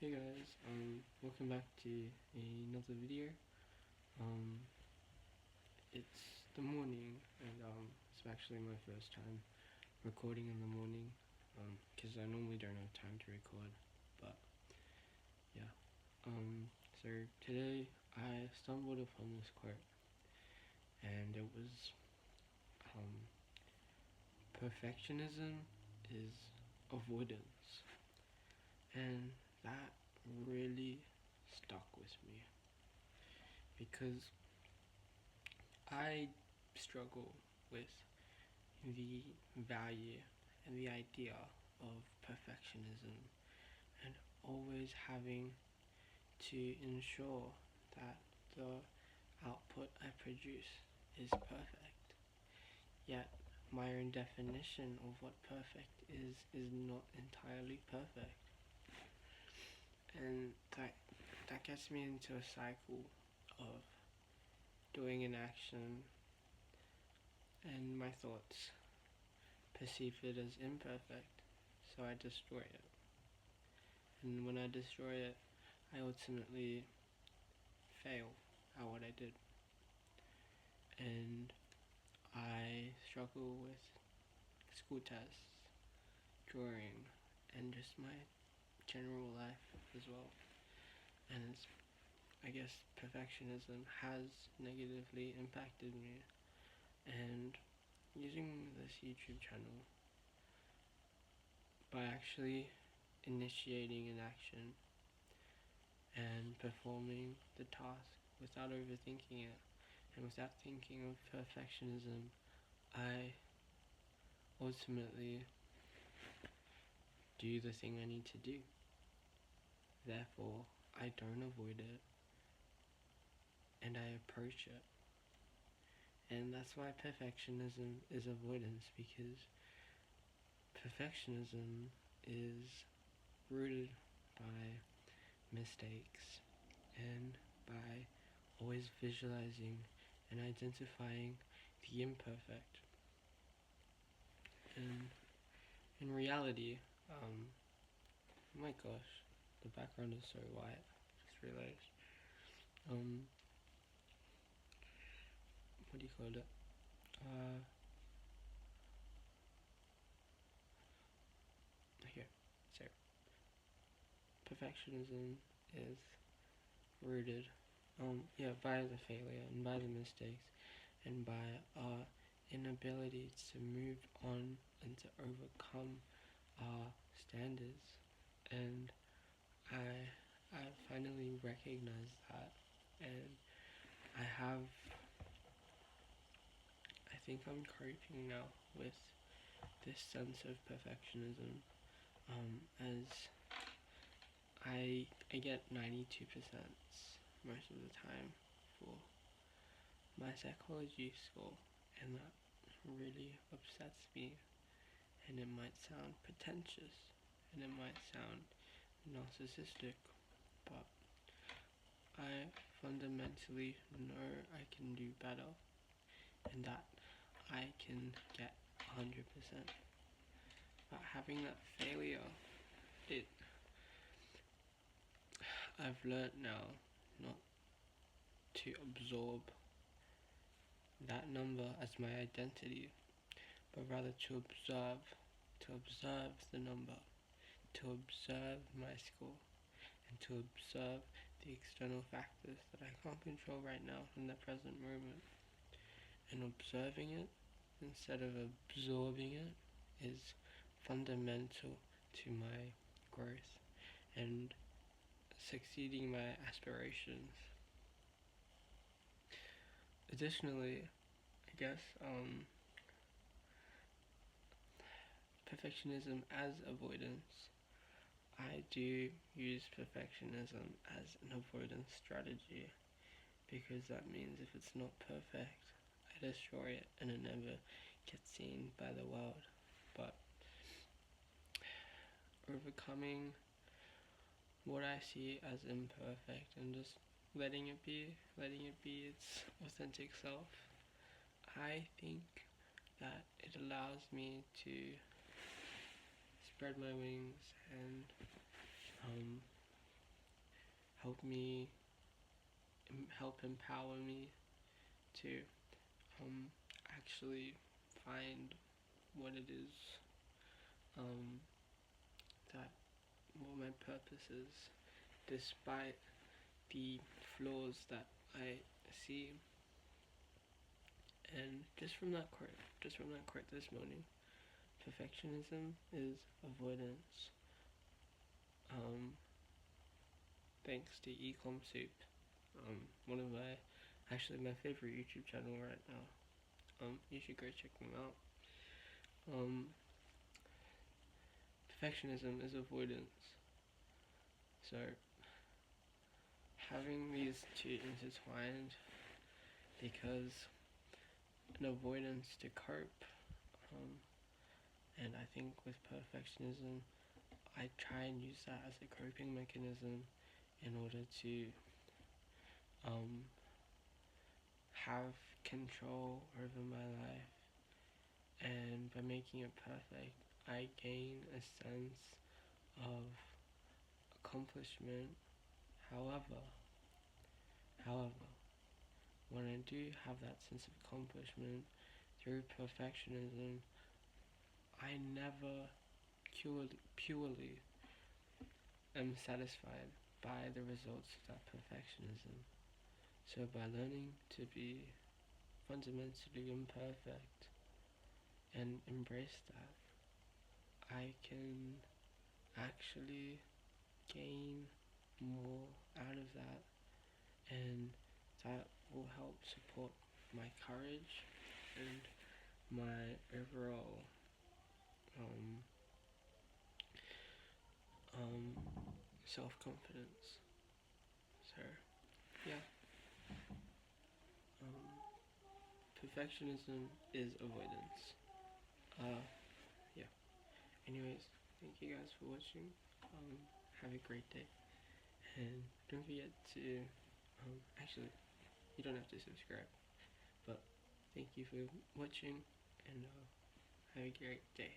Hey guys, welcome back to another video. Um, it's the morning, and it's actually my first time recording in the morning, because I normally don't have time to record. But yeah, so today I stumbled upon this quote, and it was, um, perfectionism is avoidance, and that really stuck with me because I struggle with the value and the idea of perfectionism and always having to ensure that the output I produce is perfect. Yet my own definition of what perfect is not entirely perfect. And that gets me into a cycle of doing an action and my thoughts perceive it as imperfect, so I destroy it. And when I destroy it, I ultimately fail at what I did. And I struggle with school tests, drawing, and just my general life as well. And I guess perfectionism has negatively impacted me. And using this YouTube channel, by actually initiating an action and performing the task without overthinking it and without thinking of perfectionism, I ultimately do the thing I need to do. Therefore, I don't avoid it and I approach it. And that's why perfectionism is avoidance, because perfectionism is rooted by mistakes and by always visualizing and identifying the imperfect. And in reality, oh my gosh, the background is so white. Just realized. What do you call it? Here. So, perfectionism is rooted, by the failure and by the mistakes and by our inability to move on and to overcome our standards. And I finally recognized that, and I think I'm coping now with this sense of perfectionism, as I get 92% most of the time for my psychology score, and that really upsets me. And it might sound pretentious, and it might sound narcissistic, but I fundamentally know I can do better and that I can get 100%. But having that failure, it I've learned now not to absorb that number as my identity, but rather to observe the number, to observe my score, and to observe the external factors that I can't control right now in the present moment. And observing it instead of absorbing it is fundamental to my growth and succeeding my aspirations. Additionally, I guess perfectionism as avoidance. I do use perfectionism as an avoidance strategy, because that means if it's not perfect, I destroy it and it never gets seen by the world. But overcoming what I see as imperfect and just letting it be its authentic self, I think that it allows me to spread my wings and help empower me to actually find what it is, um, that what my purpose is, despite the flaws that I see. And just from that quote this morning, perfectionism is avoidance. Thanks to Ecom Soup, one of my favorite YouTube channel right now. You should go check them out. Perfectionism is avoidance. So having these two intertwined, because an avoidance to cope, and I think with perfectionism, I try and use that as a coping mechanism in order to have control over my life, and by making it perfect, I gain a sense of accomplishment. However, when I do have that sense of accomplishment through perfectionism, I never purely am satisfied by the results of that perfectionism. So by learning to be fundamentally imperfect and embrace that, I can actually gain more out of that, and that will help support my courage and my overall self-confidence. So yeah, perfectionism is avoidance. Yeah. Anyways, thank you guys for watching. Have a great day, and don't forget to actually, you don't have to subscribe, but thank you for watching, and have a great day.